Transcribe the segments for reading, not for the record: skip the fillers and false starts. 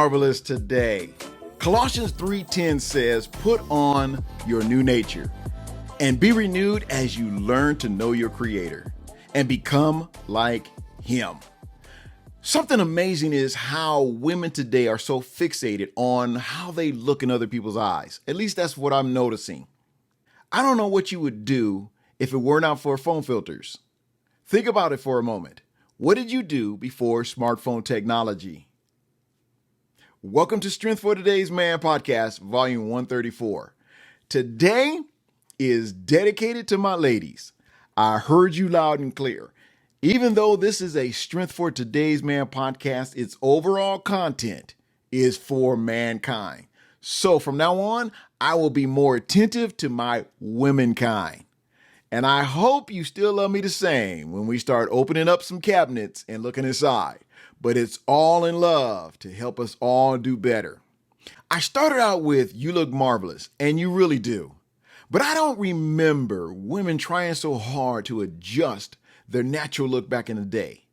marvelous today. Colossians 3:10 says, put on your new nature and be renewed as you learn to know your Creator and become like Him. Something amazing is how women today are so fixated on how they look in other people's eyes. At least that's what I'm noticing. I don't know what you would do if it were not for phone filters. Think about it for a moment. What did you do before smartphone technology? Welcome to Strength for Today's Man podcast, volume 134. Today is dedicated to my ladies. I heard you loud and clear. Even though this is a Strength for Today's Man podcast, its overall content is for mankind. So from now on, I will be more attentive to my womankind. And I hope you still love me the same when we start opening up some cabinets and looking inside. But it's all in love to help us all do better. I started out with, you look marvelous, and you really do. But I don't remember women trying so hard to adjust their natural look back in the day.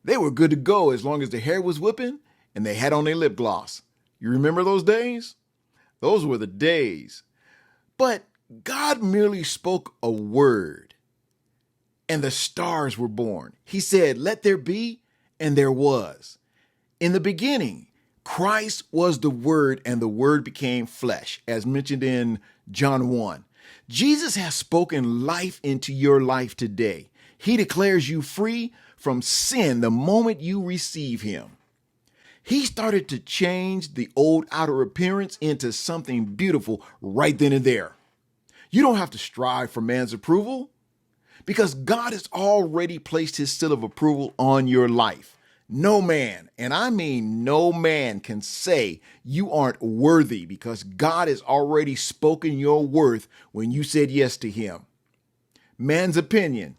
They were good to go as long as the hair was whipping and they had on their lip gloss. You remember those days? Those were the days. But God merely spoke a word and the stars were born. He said, let there be, and there was. In the beginning, Christ was the Word, and the Word became flesh, as mentioned in John 1. Jesus has spoken life into your life today. He declares you free from sin the moment you receive Him. He started to change the old outer appearance into something beautiful right then and there. You don't have to strive for man's approval because God has already placed His seal of approval on your life. No man, and I mean no man, can say you aren't worthy because God has already spoken your worth when you said yes to Him. Man's opinion,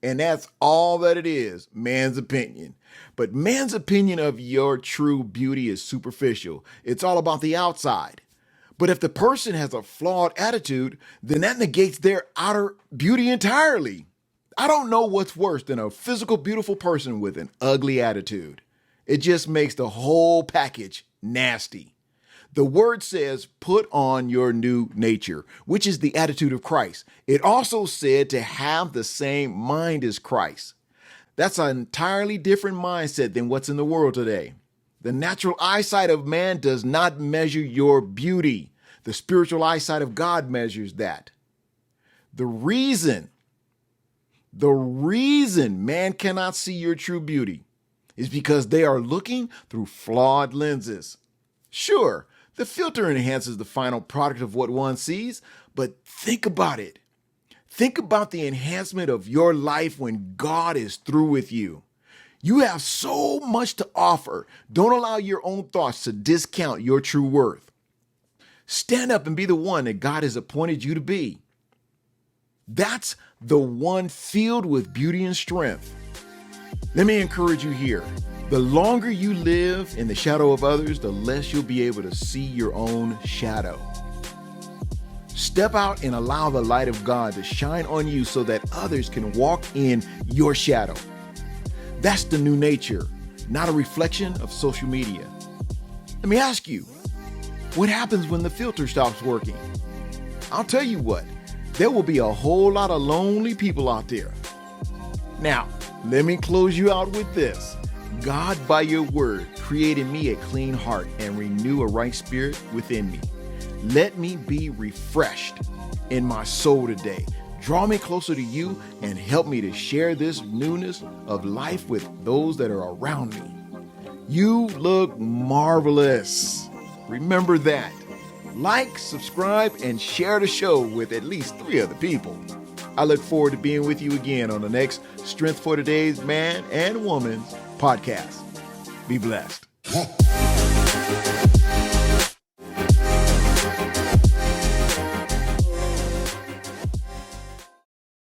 and that's all that it is, man's opinion. But man's opinion of your true beauty is superficial. It's all about the outside. But if the person has a flawed attitude, then that negates their outer beauty entirely. I don't know what's worse than a physical, beautiful person with an ugly attitude. It just makes the whole package nasty. The word says, put on your new nature, which is the attitude of Christ. It also said to have the same mind as Christ. That's an entirely different mindset than what's in the world today. The natural eyesight of man does not measure your beauty. The spiritual eyesight of God measures that. The reason man cannot see your true beauty is because they are looking through flawed lenses. Sure, the filter enhances the final product of what one sees, but think about it. Think about the enhancement of your life when God is through with you. You have so much to offer. Don't allow your own thoughts to discount your true worth. Stand up and be the one that God has appointed you to be. That's the one filled with beauty and strength. Let me encourage you here. The longer you live in the shadow of others, the less you'll be able to see your own shadow. Step out and allow the light of God to shine on you so that others can walk in your shadow. That's the new nature, not a reflection of social media. Let me ask you, what happens when the filter stops working? I'll tell you what, there will be a whole lot of lonely people out there. Now, let me close you out with this. God, by your word, created me a clean heart and renew a right spirit within me. Let me be refreshed in my soul today. Draw me closer to you and help me to share this newness of life with those that are around me. You look marvelous. Remember that. Like, subscribe, and share the show with at least 3 other people. I look forward to being with you again on the next Strength for Today's Man and Woman's podcast. Be blessed.